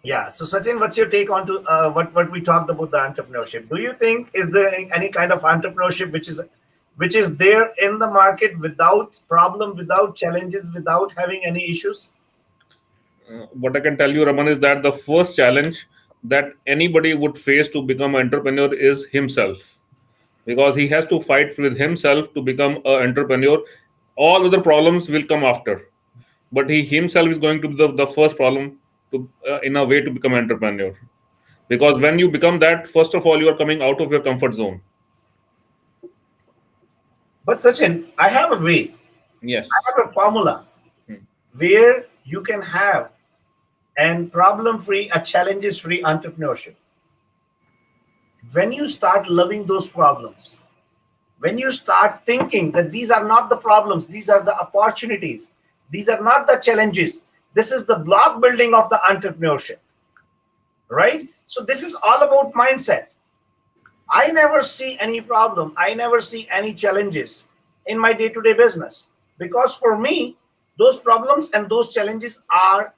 Yeah. So Sachin, what's your take on to what we talked about the entrepreneurship? Do you think is there any kind of entrepreneurship which is there in the market without problem, without challenges, without having any issues?
What I can tell you, Raman, is that the first challenge that anybody would face to become an entrepreneur is himself, because he has to fight with himself to become an entrepreneur. All other problems will come after, but he himself is going to be the first problem to, in a way, to become an entrepreneur. Because when you become that, first of all, you are coming out of your comfort zone.
But Sachin, I have a way. I
Yes.
have a formula
Hmm.
where you can have and problem-free, a challenges-free entrepreneurship. When you start loving those problems, when you start thinking that these are not the problems, these are the opportunities, these are not the challenges, this is the block building of the entrepreneurship, right? So this is all about mindset. I never see any problem, I never see any challenges in my day-to-day business, because for me, those problems and those challenges are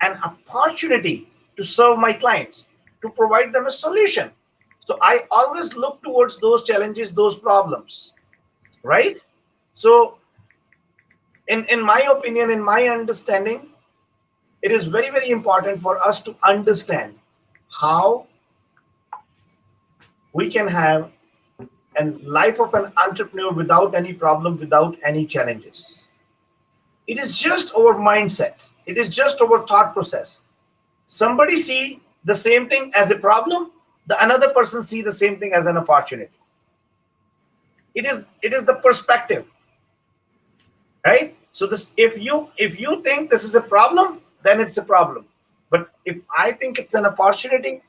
an opportunity to serve my clients, to provide them a solution. So I always look towards those challenges, those problems, right? So in my opinion, in my understanding, it is very, very important for us to understand how we can have a life of an entrepreneur without any problem, without any challenges. It is just our mindset. It is just our thought process. Somebody see the same thing as a problem, the another person see the same thing as an opportunity. It is the perspective, right? So this, if you think this is a problem, then it's a problem. But if I think it's an opportunity,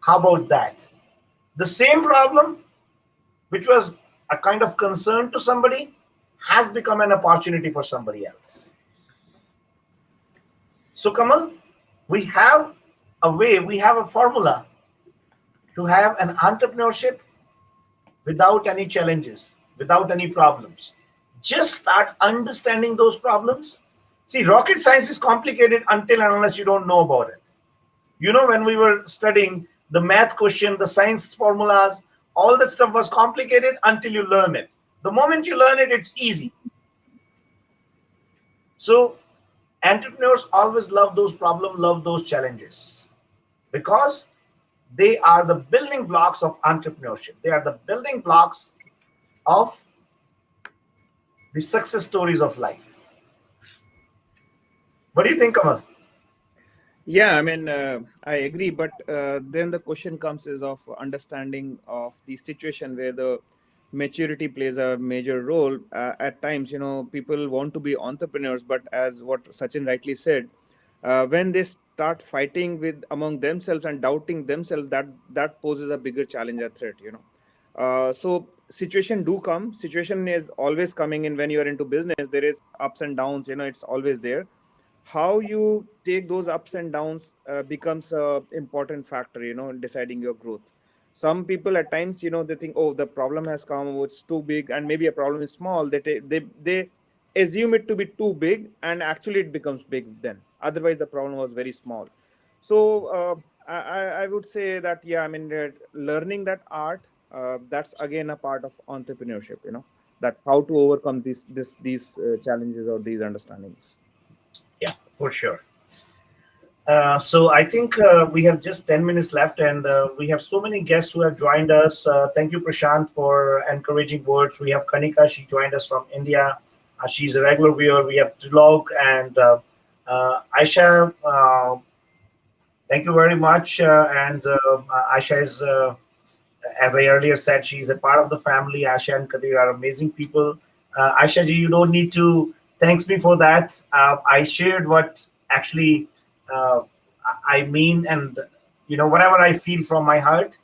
how about that? The same problem, which was a kind of concern to somebody, has become an opportunity for somebody else. So Kamal, we have a way, we have a formula to have an entrepreneurship without any challenges, without any problems. Just start understanding those problems. See, rocket science is complicated until and unless you don't know about it. When we were studying the math question, the science formulas, all that stuff was complicated until you learn it. The moment you learn it, it's easy. So entrepreneurs always love those problems, love those challenges, because they are the building blocks of entrepreneurship. They are the building blocks of the success stories of life. What do you think, Kamal?
Yeah, I mean, I agree, but then the question comes is of understanding of the situation where the maturity plays a major role. At times, people want to be entrepreneurs, but as what Sachin rightly said, when they start fighting with among themselves and doubting themselves, that poses a bigger challenge, a threat. So situation do come. Situation is always coming in when you are into business. There is ups and downs. It's always there. How you take those ups and downs becomes a important factor in deciding your growth. Some people at times, they think, oh, the problem has come, oh, it's too big, and maybe a problem is small. They assume it to be too big, and actually it becomes big then. Otherwise, the problem was very small. So I would say that, yeah, I mean, learning that art, that's again a part of entrepreneurship. That how to overcome these challenges or these understandings.
Yeah, for sure. So I think we have just 10 minutes left, and we have so many guests who have joined us. Thank you, Prashant, for encouraging words. We have Kanika, she joined us from India. She's a regular viewer. We have Trilok and Aisha. Thank you very much. And Aisha is, as I earlier said, she's a part of the family. Aisha and Kadir are amazing people. Aisha ji, you don't need to thanks me for that. I shared what actually uh, I mean, and whatever I feel from my heart.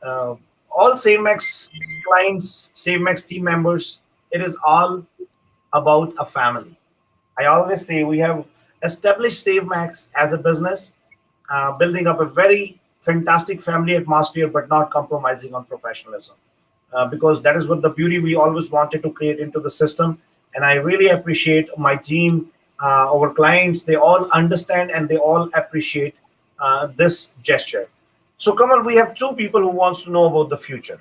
Uh, all SaveMax clients, SaveMax team members, it is all about a family. I always say we have established SaveMax as a business, building up a very fantastic family atmosphere, but not compromising on professionalism. Because that is what the beauty we always wanted to create into the system. And I really appreciate my team, our clients. They all understand and they all appreciate this gesture. So, Kamal, we have two people who wants to know about the future.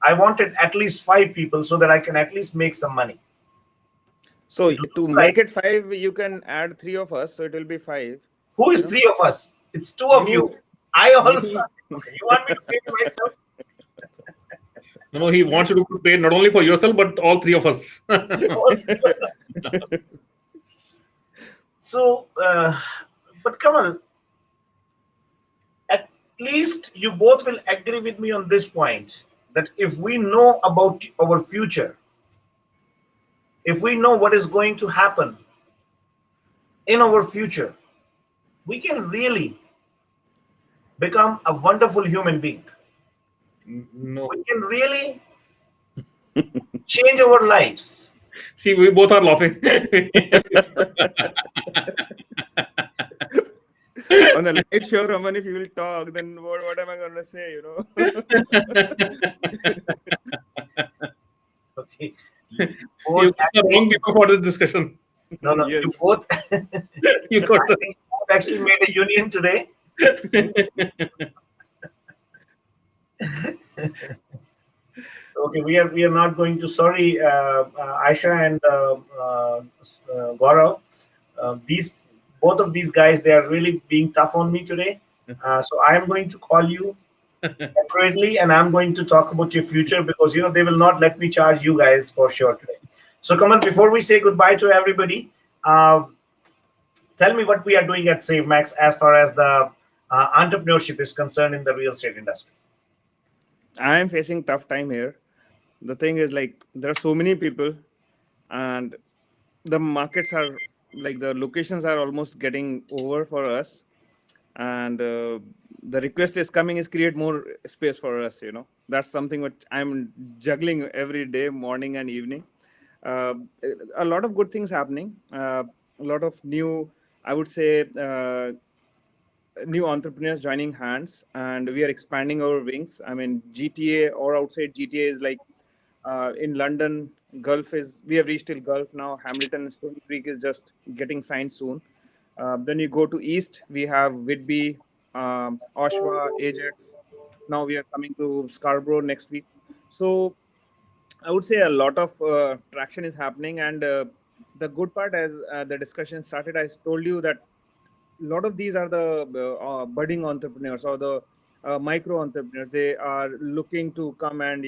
I wanted at least five people so that I can at least make some money.
So
It
to
looks
make
like
it five, you can add three of us, so it will be five.
who
You
is
know,
three of us? It's two of you.
you,
I also.
me.
Okay, you want me to pay myself?
No, he wants you to pay not only for yourself but all three of us.
So, but Kamal, at least you both will agree with me on this point that if we know about our future, if we know what is going to happen in our future, we can really become a wonderful human being.
No.
We can really change our lives.
See, we both are laughing.
On the light show, Raman, if you will talk, then what am I going to say?
Okay. You
You
both
are wrong people for this discussion.
no,
Yes.
you both
You got
I think you both actually made a union today. So okay, we are not going to sorry Aisha and Gaurav. These both of these guys, they are really being tough on me today. So I am going to call you separately, and I'm going to talk about your future because they will not let me charge you guys for sure today. So Kamal, before we say goodbye to everybody, uh, tell me what we are doing at SaveMax as far as the entrepreneurship is concerned in the real estate industry.
I am facing tough time here. The thing is, like, there are so many people, and the markets are like the locations are almost getting over for us, and the request is coming is create more space for us. That's something which I'm juggling every day, morning and evening. Uh, a lot of good things happening. A lot of new, I would say. New entrepreneurs joining hands, and we are expanding our wings. I mean, GTA or outside GTA is like in London, Gulf is we have reached till Gulf now. Hamilton and Stony Creek is just getting signed soon. Then you go to East, we have Whitby, Oshawa, Ajax. Now we are coming to Scarborough next week. So I would say a lot of traction is happening, and the good part, as the discussion started, I told you that a lot of these are the budding entrepreneurs or the micro entrepreneurs. They are looking to come and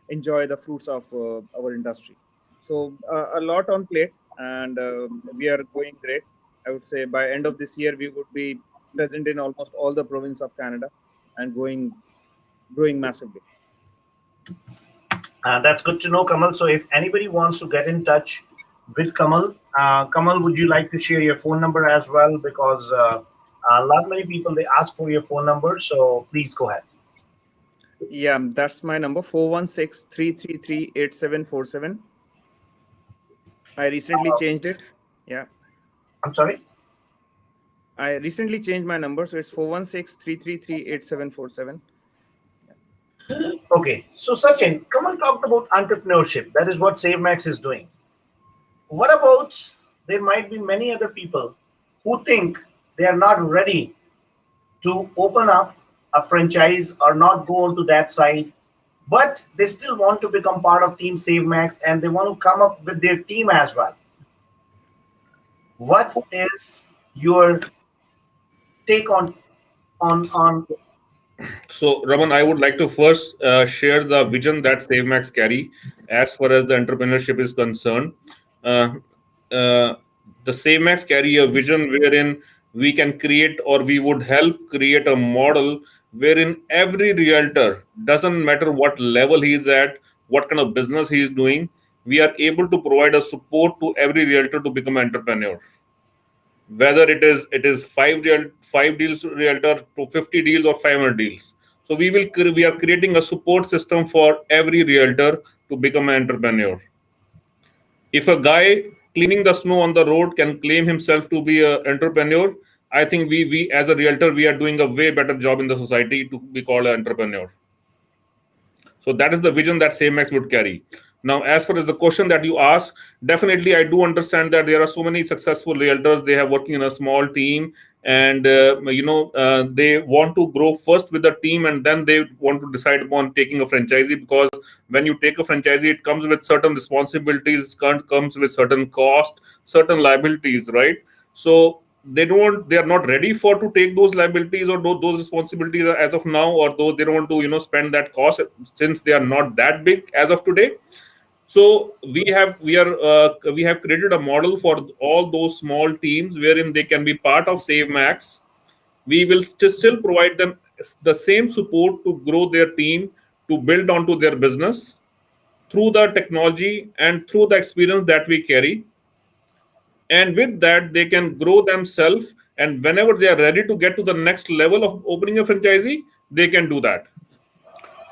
enjoy the fruits of our industry. So a lot on plate, and we are going great. I would say by end of this year we would be present in almost all the province of Canada and growing massively.
That's good to know, Kamal. So if anybody wants to get in touch with Kamal, Kamal, would you like to share your phone number as well? Because a lot many people they ask for your phone number. So please go ahead.
Yeah, that's my number, 416-333-8747. I recently changed it. Yeah.
I'm sorry.
I recently changed my number, so it's 416-333-8747.
Okay, so Sachin, Kamal talked about entrepreneurship. That is what SaveMax is doing. What about there might be many other people who think they are not ready to open up a franchise or not go onto that side, but they still want to become part of Team SaveMax and they want to come up with their team as well. What is your take on
So, Raman, I would like to first share the vision that SaveMax carry as far as the entrepreneurship is concerned. Uh, uh, the SaveMax carry a vision wherein we can create, or we would help create a model wherein every realtor, doesn't matter what level he is at, what kind of business he is doing, we are able to provide a support to every realtor to become an entrepreneur, whether it is five deals realtor to 50 deals or 500 deals. So we are creating a support system for every realtor to become an entrepreneur. If a guy cleaning the snow on the road can claim himself to be an entrepreneur, I think we as a realtor, we are doing a way better job in the society to be called an entrepreneur. So that is the vision that SameX would carry. Now, as far as the question that you ask, definitely I do understand that there are so many successful realtors. They have working in a small team, and they want to grow first with the team, and then they want to decide upon taking a franchisee. Because when you take a franchisee, it comes with certain responsibilities, comes with certain cost, certain liabilities, right? So they are not ready for to take those liabilities or those responsibilities as of now, or though they don't want to spend that cost, since they are not that big as of today. So we have created a model for all those small teams wherein they can be part of SaveMax. We will still provide them the same support to grow their team, to build onto their business through the technology and through the experience that we carry. And with that, they can grow themselves, and whenever they are ready to get to the next level of opening a franchisee, they can do that.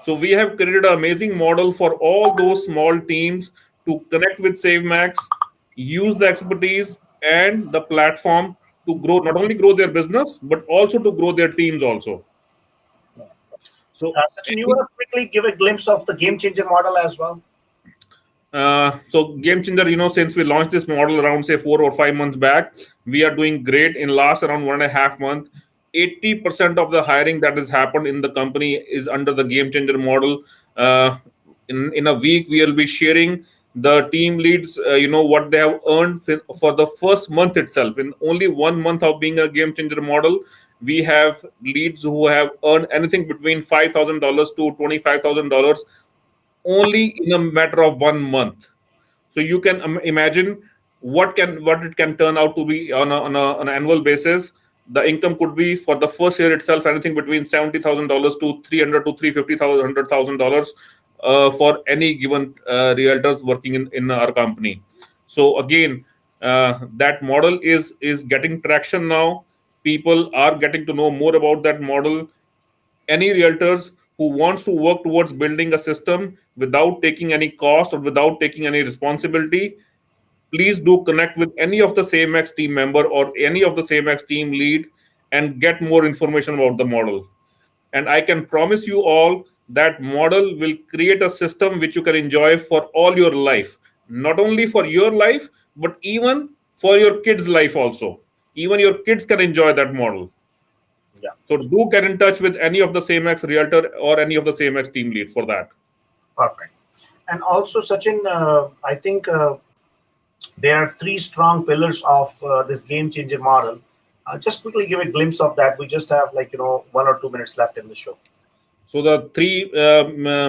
So we have created an amazing model for all those small teams to connect with SaveMax, use the expertise and the platform to grow, not only grow their business, but also to grow their teams also. So
Sachin, you want to quickly give a glimpse of the game changer model as well?
So Game Changer, since we launched this model around say 4 or 5 months back, we are doing great. In last around 1.5 months, 80% of the hiring that has happened in the company is under the Game Changer model. In a week, we will be sharing the team leads, what they have earned for the first month itself. In only 1 month of being a Game Changer model, we have leads who have earned anything between $5,000 to $25,000 only in a matter of 1 month. So you can imagine what it can turn out to be on an annual basis. The income could be for the first year itself anything between $70,000 to 300 to 350,000 dollars for any given realtors working in our company. So again, that model is getting traction now. People are getting to know more about that model. Any realtors who wants to work towards building a system without taking any cost or without taking any responsibility, please do connect with any of the SameX team member or any of the SameX team lead and get more information about the model. And I can promise you all that model will create a system which you can enjoy for all your life, not only for your life, but even for your kids' life also. Even your kids can enjoy that model.
Yeah,
So do get in touch with any of the SameX realtor or any of the SameX team lead for that.
perfect. And also, Sachin, I think there are three strong pillars of this game changer model. Just quickly give a glimpse of that. We just have 1 or 2 minutes left in the show.
So the three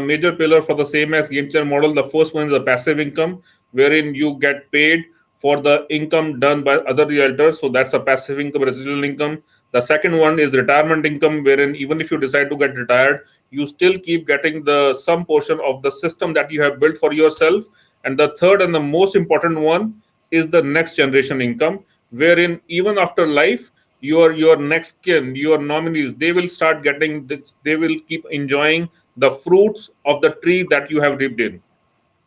major pillar for the same as game changer model. The first one is the passive income, wherein you get paid for the income done by other realtors. So that's a passive income, residual income. The second one is retirement income, wherein even if you decide to get retired, you still keep getting the some portion of the system that you have built for yourself. And the third and the most important one is the next generation income, wherein even after life, your next kin, your nominees, they will start getting this, they will keep enjoying the fruits of the tree that you have lived in.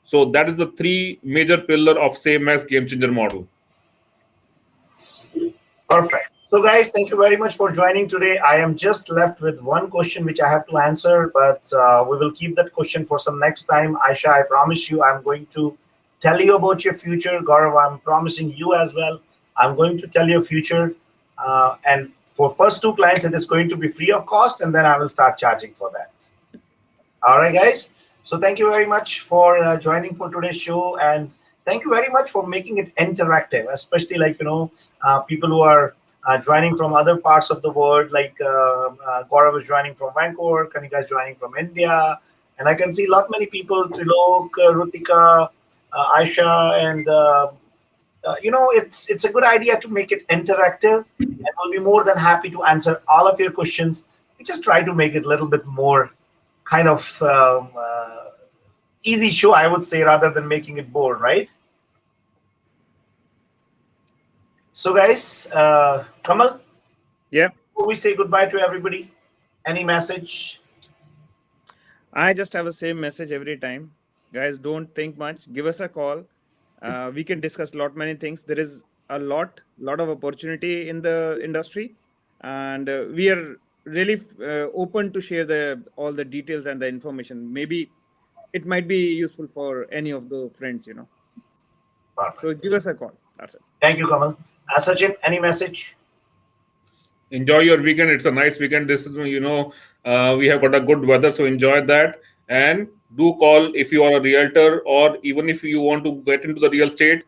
So that is the three major pillar of same as game changer model.
Perfect. So, guys, thank you very much for joining today. I am just left with one question which I have to answer, but we will keep that question for some next time. Aisha, I promise you, I'm going to tell you about your future. Gaurav, I'm promising you as well. I'm going to tell your future. And for first two clients, it is going to be free of cost, and then I will start charging for that. All right, guys. So thank you very much for joining for today's show, and thank you very much for making it interactive, especially like people who are joining from other parts of the world, like Gaurav is joining from Vancouver, Kanika is joining from India, and I can see a lot many people, Trilok, Rutika, Aisha, and it's a good idea to make it interactive, and we'll be more than happy to answer all of your questions. We just try to make it a little bit more kind of easy show, I would say, rather than making it bored, right? So, guys, Kamal,
Yeah.
before we say goodbye to everybody, any message?
I just have the same message every time. Guys, don't think much. Give us a call. We can discuss many things. There is a lot of opportunity in the industry, and we are really open to share the all the details and the information. Maybe it might be useful for any of the friends. So
Perfect.
give us a call. That's it.
Thank you, Kamal. Sachin, any message?
Enjoy your weekend. It's a nice weekend. This is, we have got a good weather, so enjoy that. And do call if you are a realtor, or even if you want to get into the real estate,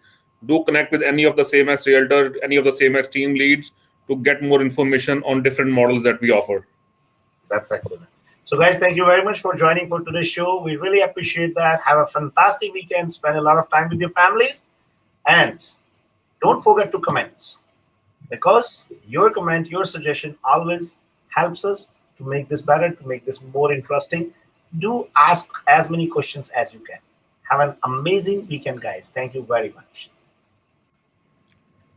do connect with any of the same as realtor, any of the same as team leads to get more information on different models that we offer.
That's excellent. So, guys, thank you very much for joining for today's show. We really appreciate that. Have a fantastic weekend. Spend a lot of time with your families. And don't forget to comment, because your comment, your suggestion always helps us to make this better, to make this more interesting. Do ask as many questions as you can. Have an amazing weekend, guys. Thank you very much.